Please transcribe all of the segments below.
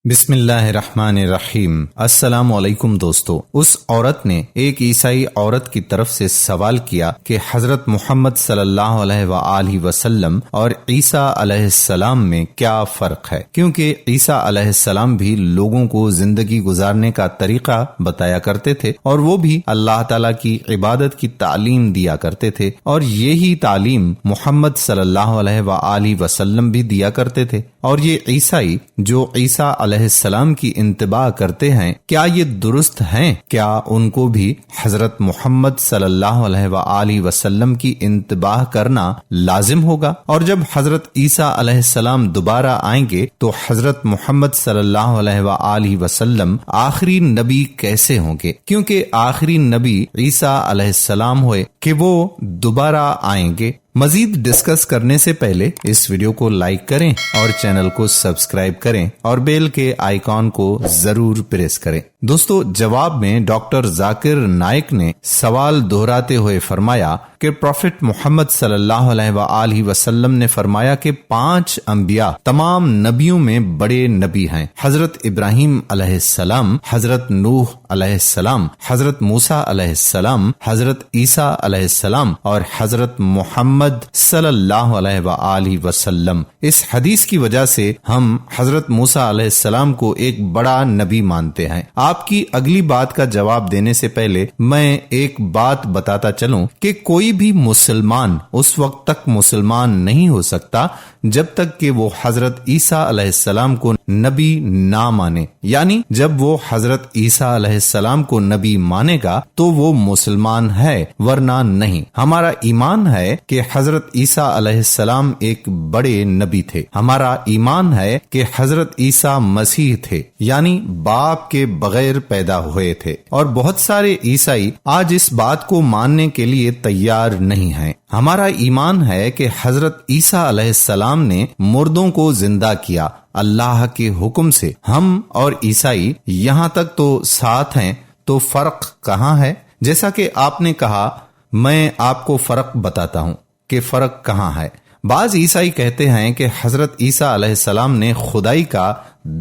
بسم اللہ الرحمن الرحیم۔ السلام علیکم دوستو۔ اس عورت نے ایک عیسائی عورت کی طرف سے سوال کیا کہ حضرت محمد صلی اللہ علیہ وآلہ وسلم اور عیسیٰ علیہ السلام میں کیا فرق ہے، کیونکہ عیسیٰ علیہ السلام بھی لوگوں کو زندگی گزارنے کا طریقہ بتایا کرتے تھے اور وہ بھی اللہ تعالیٰ کی عبادت کی تعلیم دیا کرتے تھے، اور یہی تعلیم محمد صلی اللہ علیہ وآلہ وسلم بھی دیا کرتے تھے۔ اور یہ عیسائی جو عیسیٰ علیہ السلام کی اتباع کرتے ہیں، کیا یہ درست ہیں؟ کیا ان کو بھی حضرت محمد صلی اللہ علیہ وآلہ وسلم کی اتباع کرنا لازم ہوگا؟ اور جب حضرت عیسیٰ علیہ السلام دوبارہ آئیں گے تو حضرت محمد صلی اللہ علیہ وآلہ وسلم آخری نبی کیسے ہوں گے؟ کیونکہ آخری نبی عیسیٰ علیہ السلام ہوئے کہ وہ دوبارہ آئیں گے۔ مزید ڈسکس کرنے سے پہلے اس ویڈیو کو لائک کریں اور چینل کو سبسکرائب کریں اور بیل کے آئیکن کو ضرور پریس کریں۔ دوستو، جواب میں ڈاکٹر ذاکر نائک نے سوال دہراتے ہوئے فرمایا کہ پروفٹ محمد صلی اللہ علیہ وآلہ وسلم نے فرمایا کہ 5 انبیاء تمام نبیوں میں بڑے نبی ہیں: حضرت ابراہیم علیہ السلام، حضرت نوح علیہ السلام، حضرت موسیٰ علیہ السلام، حضرت عیسیٰ علیہ السلام اور حضرت محمد صلی اللہ علیہ وآلہ وسلم۔ اس حدیث کی وجہ سے ہم حضرت موسیٰ علیہ السلام کو ایک بڑا نبی مانتے ہیں۔ آپ کی اگلی بات کا جواب دینے سے پہلے میں ایک بات بتاتا چلوں کہ کوئی بھی مسلمان اس وقت تک مسلمان نہیں ہو سکتا جب تک کہ وہ حضرت عیسیٰ علیہ السلام کو نبی نہ مانے، یعنی جب وہ حضرت عیسیٰ علیہ السلام کو نبی مانے گا تو وہ مسلمان ہے، ورنہ نہیں۔ ہمارا ایمان ہے کہ حضرت عیسیٰ علیہ السلام ایک بڑے نبی تھے۔ ہمارا ایمان ہے کہ حضرت عیسیٰ مسیح تھے، یعنی باپ کے بغیر پیدا ہوئے تھے، اور بہت سارے عیسائی آج اس بات کو ماننے کے لیے تیار نہیں ہیں۔ ہمارا ایمان ہے کہ حضرت عیسیٰ علیہ السلام نے مردوں کو زندہ کیا اللہ کے حکم سے۔ ہم اور عیسائی یہاں تک تو ساتھ ہیں، تو فرق کہاں ہے؟ جیسا کہ آپ نے کہا، میں آپ کو فرق بتاتا ہوں کہ فرق کہاں ہے۔ بعض عیسائی کہتے ہیں کہ حضرت عیسیٰ علیہ السلام نے خدائی کا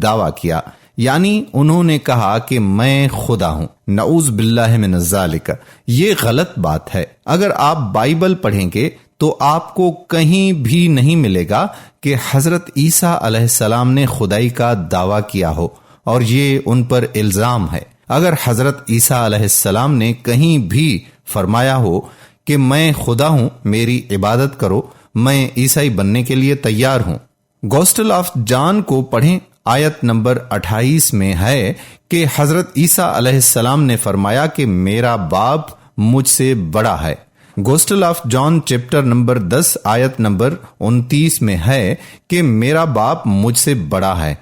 دعویٰ کیا، یعنی انہوں نے کہا کہ میں خدا ہوں۔ نعوذ باللہ من ذالک۔ یہ غلط بات ہے۔ اگر آپ بائبل پڑھیں گے تو آپ کو کہیں بھی نہیں ملے گا کہ حضرت عیسیٰ علیہ السلام نے خدائی کا دعویٰ کیا ہو، اور یہ ان پر الزام ہے۔ اگر حضرت عیسیٰ علیہ السلام نے کہیں بھی فرمایا ہو کہ میں خدا ہوں، میری عبادت کرو، میں عیسائی بننے کے لیے تیار ہوں۔ گوسپل آف جان کو پڑھیں، آیت نمبر 28 میں ہے کہ حضرت عیسیٰ علیہ السلام نے فرمایا کہ میرا باپ مجھ سے بڑا ہے۔ Gospel of John chapter number 10 آیت نمبر 29 میں ہے کہ میرا باپ مجھ سے بڑا ہے۔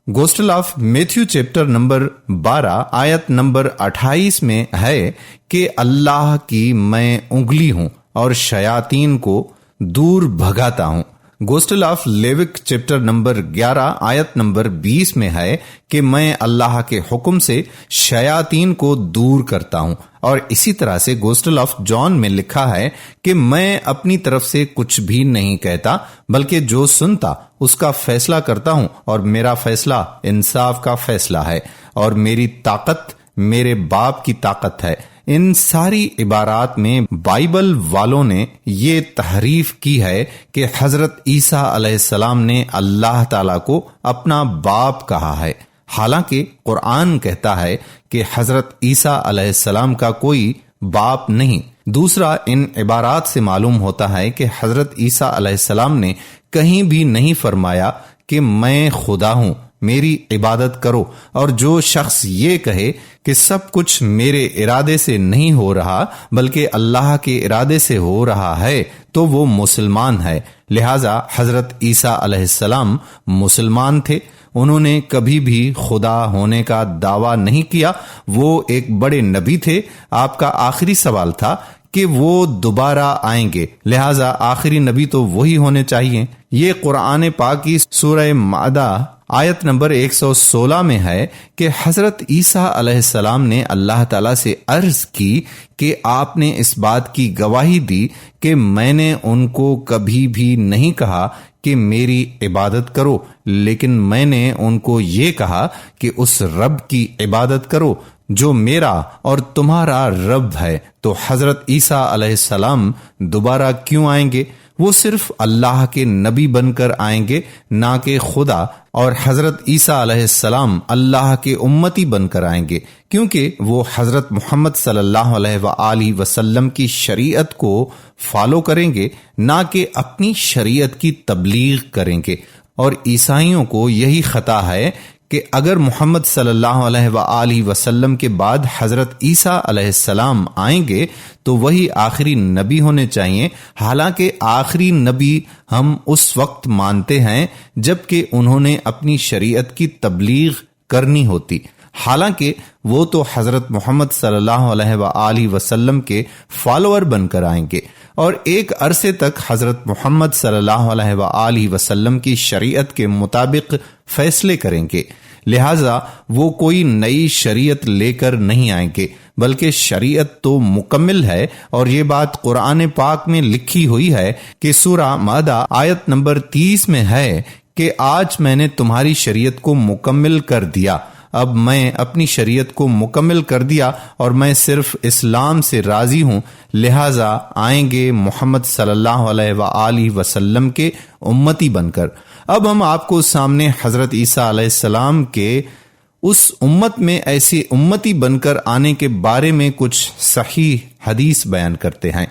Gospel of Matthew chapter number 12 آیت نمبر 28 میں ہے کہ اللہ کی میں انگلی ہوں اور شیاطین کو دور بھگاتا ہوں۔ Gospel of Luke chapter number 11 آیت نمبر 20 میں ہے کہ میں اللہ کے حکم سے شیاطین کو دور کرتا ہوں، اور اسی طرح سے گوسپل آف جان میں لکھا ہے کہ میں اپنی طرف سے کچھ بھی نہیں کہتا، بلکہ جو سنتا اس کا فیصلہ کرتا ہوں، اور میرا فیصلہ انصاف کا فیصلہ ہے، اور میری طاقت میرے باپ کی طاقت ہے۔ ان ساری عبارات میں بائبل والوں نے یہ تحریف کی ہے کہ حضرت عیسیٰ علیہ السلام نے اللہ تعالیٰ کو اپنا باپ کہا ہے، حالانکہ قرآن کہتا ہے کہ حضرت عیسیٰ علیہ السلام کا کوئی باپ نہیں۔ دوسرا، ان عبارات سے معلوم ہوتا ہے کہ حضرت عیسیٰ علیہ السلام نے کہیں بھی نہیں فرمایا کہ میں خدا ہوں، میری عبادت کرو، اور جو شخص یہ کہے کہ سب کچھ میرے ارادے سے نہیں ہو رہا بلکہ اللہ کے ارادے سے ہو رہا ہے تو وہ مسلمان ہے۔ لہذا حضرت عیسیٰ علیہ السلام مسلمان تھے، انہوں نے کبھی بھی خدا ہونے کا دعویٰ نہیں کیا، وہ ایک بڑے نبی تھے۔ آپ کا آخری سوال تھا کہ وہ دوبارہ آئیں گے، لہذا آخری نبی تو وہی ہونے چاہیے۔ یہ قرآن پاک کی سورہ مائدہ آیت نمبر 116 میں ہے کہ حضرت عیسیٰ علیہ السلام نے اللہ تعالیٰ سے عرض کی کہ آپ نے اس بات کی گواہی دی کہ میں نے ان کو کبھی بھی نہیں کہا کہ میری عبادت کرو، لیکن میں نے ان کو یہ کہا کہ اس رب کی عبادت کرو جو میرا اور تمہارا رب ہے۔ تو حضرت عیسیٰ علیہ السلام دوبارہ کیوں آئیں گے؟ وہ صرف اللہ کے نبی بن کر آئیں گے، نہ کہ خدا، اور حضرت عیسیٰ علیہ السلام اللہ کے امتی بن کر آئیں گے، کیونکہ وہ حضرت محمد صلی اللہ علیہ وآلہ وسلم کی شریعت کو فالو کریں گے، نہ کہ اپنی شریعت کی تبلیغ کریں گے۔ اور عیسائیوں کو یہی خطا ہے کہ اگر محمد صلی اللہ علیہ وآلہ وسلم کے بعد حضرت عیسیٰ علیہ السلام آئیں گے تو وہی آخری نبی ہونے چاہیے، حالانکہ آخری نبی ہم اس وقت مانتے ہیں جب کہ انہوں نے اپنی شریعت کی تبلیغ کرنی ہوتی، حالانکہ وہ تو حضرت محمد صلی اللہ علیہ وآلہ وسلم کے فالوور بن کر آئیں گے اور ایک عرصے تک حضرت محمد صلی اللہ علیہ وآلہ وسلم کی شریعت کے مطابق فیصلے کریں گے۔ لہٰذا وہ کوئی نئی شریعت لے کر نہیں آئیں گے، بلکہ شریعت تو مکمل ہے، اور یہ بات قرآن پاک میں لکھی ہوئی ہے کہ سورہ مائدہ آیت نمبر 30 میں ہے کہ آج میں نے تمہاری شریعت کو مکمل کر دیا۔ اب میں اپنی شریعت کو مکمل کر دیا اور میں صرف اسلام سے راضی ہوں، لہٰذا آئیں گے محمد صلی اللہ علیہ وآلہ وسلم کے امتی بن کر۔ اب ہم آپ کو سامنے حضرت عیسیٰ علیہ السلام کے اس امت میں ایسی امتی بن کر آنے کے بارے میں کچھ صحیح حدیث بیان کرتے ہیں۔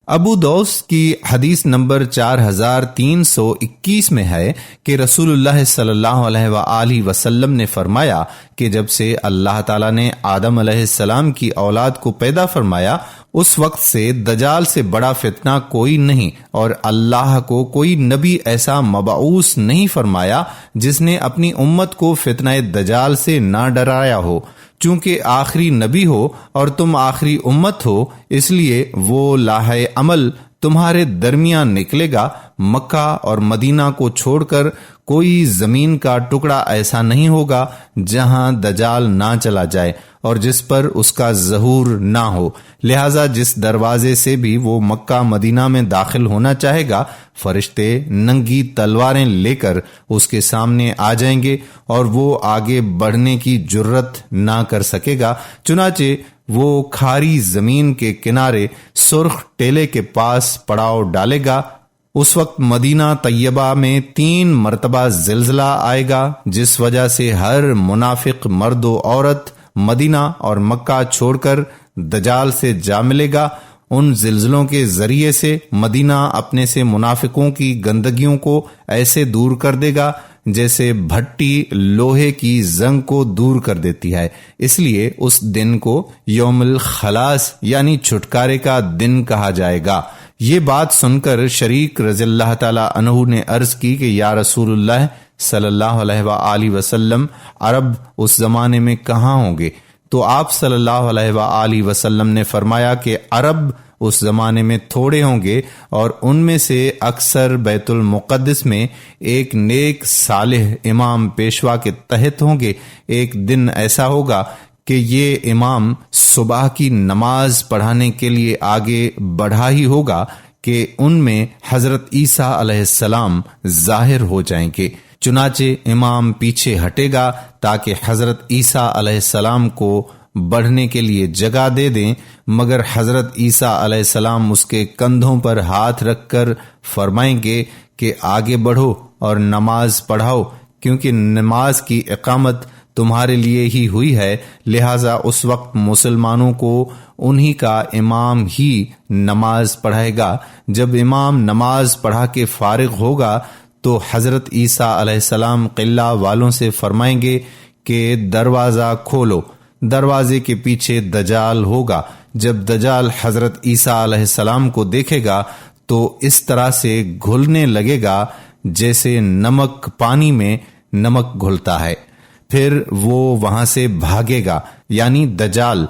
ابو داؤد کی حدیث نمبر 4321 میں ہے کہ رسول اللہ صلی اللہ علیہ وآلہ وسلم نے فرمایا کہ جب سے اللہ تعالیٰ نے آدم علیہ السلام کی اولاد کو پیدا فرمایا، اس وقت سے دجال سے بڑا فتنہ کوئی نہیں، اور اللہ کو کوئی نبی ایسا مبعوث نہیں فرمایا جس نے اپنی امت کو فتنہ دجال سے نہ ڈرایا ہو۔ چونکہ آخری نبی ہو اور تم آخری امت ہو، اس لیے وہ لاہے عمل تمہارے درمیان نکلے گا۔ مکہ اور مدینہ کو چھوڑ کر کوئی زمین کا ٹکڑا ایسا نہیں ہوگا جہاں دجال نہ چلا جائے اور جس پر اس کا ظہور نہ ہو، لہذا جس دروازے سے بھی وہ مکہ مدینہ میں داخل ہونا چاہے گا، فرشتے ننگی تلواریں لے کر اس کے سامنے آ جائیں گے اور وہ آگے بڑھنے کی جرت نہ کر سکے گا۔ چنانچہ وہ کھاری زمین کے کنارے سرخ ٹیلے کے پاس پڑاؤ ڈالے گا۔ اس وقت مدینہ طیبہ میں 3 مرتبہ زلزلہ آئے گا، جس وجہ سے ہر منافق مرد و عورت مدینہ اور مکہ چھوڑ کر دجال سے جا ملے گا۔ ان زلزلوں کے ذریعے سے مدینہ اپنے سے منافقوں کی گندگیوں کو ایسے دور کر دے گا جیسے بھٹی لوہے کی زنگ کو دور کر دیتی ہے۔ اس لیے اس دن کو یوم الخلاص یعنی چھٹکارے کا دن کہا جائے گا۔ یہ بات سن کر شریک رضی اللہ تعالی عنہ نے عرض کی کہ یا رسول اللہ صلی اللہ علیہ وآلہ وسلم، عرب اس زمانے میں کہاں ہوں گے؟ تو آپ صلی اللہ علیہ وآلہ وسلم نے فرمایا کہ عرب اس زمانے میں تھوڑے ہوں گے اور ان میں سے اکثر بیت المقدس میں ایک نیک صالح امام پیشوا کے تحت ہوں گے۔ ایک دن ایسا ہوگا کہ یہ امام صبح کی نماز پڑھانے کے لیے آگے بڑھا ہی ہوگا کہ ان میں حضرت عیسیٰ علیہ السلام ظاہر ہو جائیں گے۔ چنانچہ امام پیچھے ہٹے گا تاکہ حضرت عیسیٰ علیہ السلام کو بڑھنے کے لیے جگہ دے دیں، مگر حضرت عیسیٰ علیہ السلام اس کے کندھوں پر ہاتھ رکھ کر فرمائیں گے کہ آگے بڑھو اور نماز پڑھاؤ، کیونکہ نماز کی اقامت تمہارے لیے ہی ہوئی ہے، لہٰذا اس وقت مسلمانوں کو انہی کا امام ہی نماز پڑھائے گا۔ جب امام نماز پڑھا کے فارغ ہوگا تو حضرت عیسیٰ علیہ السلام قلعہ والوں سے فرمائیں گے کہ دروازہ کھولو۔ دروازے کے پیچھے دجال ہوگا۔ جب دجال حضرت عیسیٰ علیہ السلام کو دیکھے گا تو اس طرح سے گھلنے لگے گا جیسے نمک پانی میں نمک گھلتا ہے، پھر وہ وہاں سے بھاگے گا یعنی دجال۔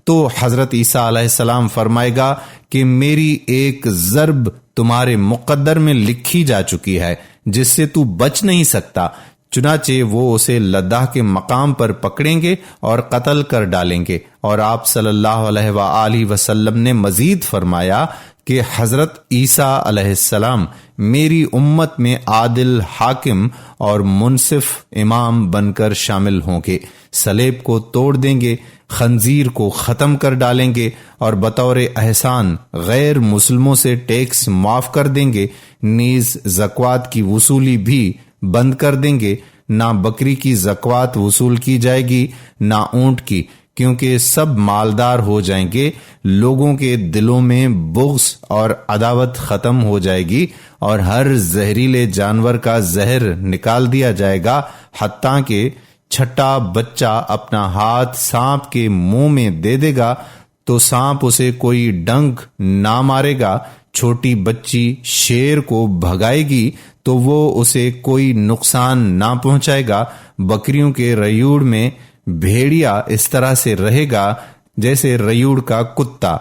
تو حضرت عیسیٰ علیہ السلام فرمائے گا کہ میری ایک ضرب تمہارے مقدر میں لکھی جا چکی ہے جس سے تو بچ نہیں سکتا، چنانچہ وہ اسے لداح کے مقام پر پکڑیں گے اور قتل کر ڈالیں گے۔ اور آپ صلی اللہ علیہ وآلہ وسلم نے مزید فرمایا کہ حضرت عیسیٰ علیہ السلام میری امت میں عادل حاکم اور منصف امام بن کر شامل ہوں گے، صلیب کو توڑ دیں گے، خنزیر کو ختم کر ڈالیں گے اور بطور احسان غیر مسلموں سے ٹیکس معاف کر دیں گے، نیز زکوٰۃ کی وصولی بھی بند کر دیں گے، نہ بکری کی زکوٰۃ وصول کی جائے گی نہ اونٹ کی، کیونکہ سب مالدار ہو جائیں گے، لوگوں کے دلوں میں بغض اور عداوت ختم ہو جائے گی اور ہر زہریلے جانور کا زہر نکال دیا جائے گا، حتیٰ کہ چھٹا بچہ اپنا ہاتھ سانپ کے منہ میں دے دے گا تو سانپ اسے کوئی ڈنک نہ مارے گا، چھوٹی بچی شیر کو بھگائے گی تو وہ اسے کوئی نقصان نہ پہنچائے گا، بکریوں کے ریوڑ میں بھیڑیا اس طرح سے رہے گا جیسے ریوڑ کا کتا،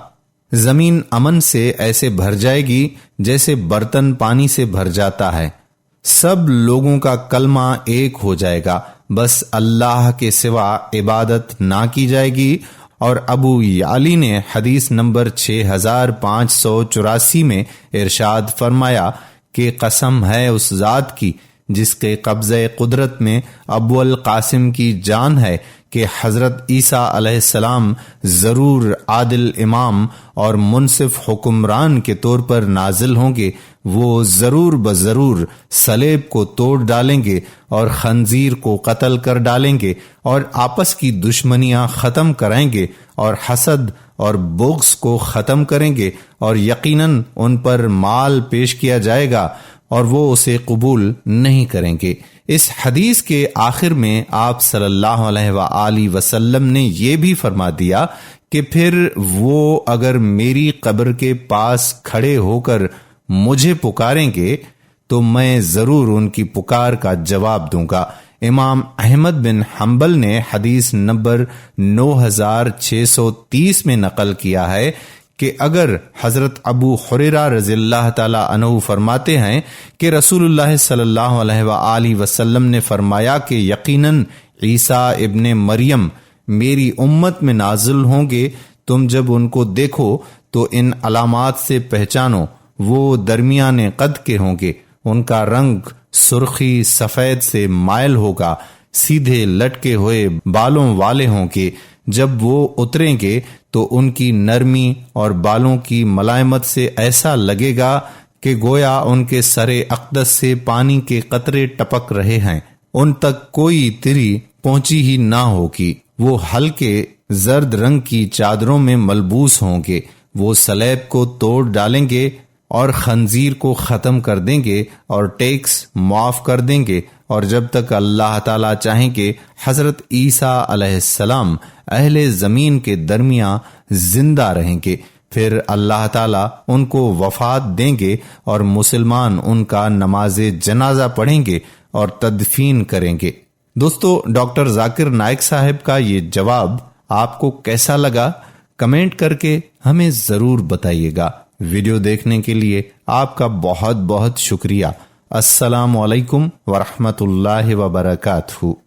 زمین امن سے ایسے بھر جائے گی جیسے برتن پانی سے بھر جاتا ہے، سب لوگوں کا کلمہ ایک ہو جائے گا، بس اللہ کے سوا عبادت نہ کی جائے گی۔ اور ابو یعلی نے حدیث نمبر 6584 میں ارشاد فرمایا کہ قسم ہے اس ذات کی جس کے قبضہ قدرت میں ابو القاسم کی جان ہے کہ حضرت عیسیٰ علیہ السلام ضرور عادل امام اور منصف حکمران کے طور پر نازل ہوں گے، وہ ضرور بضرور صلیب کو توڑ ڈالیں گے اور خنزیر کو قتل کر ڈالیں گے اور آپس کی دشمنیاں ختم کرائیں گے اور حسد اور بغض کو ختم کریں گے، اور یقیناً ان پر مال پیش کیا جائے گا اور وہ اسے قبول نہیں کریں گے۔ اس حدیث کے آخر میں آپ صلی اللہ علیہ وآلہ وسلم نے یہ بھی فرما دیا کہ پھر وہ اگر میری قبر کے پاس کھڑے ہو کر مجھے پکاریں گے تو میں ضرور ان کی پکار کا جواب دوں گا۔ امام احمد بن حنبل نے حدیث نمبر 9630 میں نقل کیا ہے کہ اگر حضرت ابو ہریرہ رضی اللہ تعالی عنہ فرماتے ہیں کہ رسول اللہ صلی اللہ علیہ وآلہ وسلم نے فرمایا کہ یقیناً عیسیٰ ابن مریم میری امت میں نازل ہوں گے، تم جب ان کو دیکھو تو ان علامات سے پہچانو، وہ درمیان قد کے ہوں گے، ان کا رنگ سرخی سفید سے مائل ہوگا، سیدھے لٹکے ہوئے بالوں والے ہوں گے، جب وہ اتریں گے تو ان کی نرمی اور بالوں کی ملائمت سے ایسا لگے گا کہ گویا ان کے سر اقدس سے پانی کے قطرے ٹپک رہے ہیں، ان تک کوئی تری پہنچی ہی نہ ہوگی، وہ ہلکے زرد رنگ کی چادروں میں ملبوس ہوں گے، وہ صلیب کو توڑ ڈالیں گے اور خنزیر کو ختم کر دیں گے اور ٹیکس معاف کر دیں گے، اور جب تک اللہ تعالیٰ چاہیں کہ حضرت عیسیٰ علیہ السلام اہل زمین کے درمیان زندہ رہیں گے، پھر اللہ تعالیٰ ان کو وفات دیں گے اور مسلمان ان کا نماز جنازہ پڑھیں گے اور تدفین کریں گے۔ دوستو، ڈاکٹر ذاکر نائک صاحب کا یہ جواب آپ کو کیسا لگا؟ کمنٹ کر کے ہمیں ضرور بتائیے گا۔ ویڈیو دیکھنے کے لیے آپ کا بہت بہت شکریہ۔ السلام علیکم ورحمۃ اللہ وبرکاتہ۔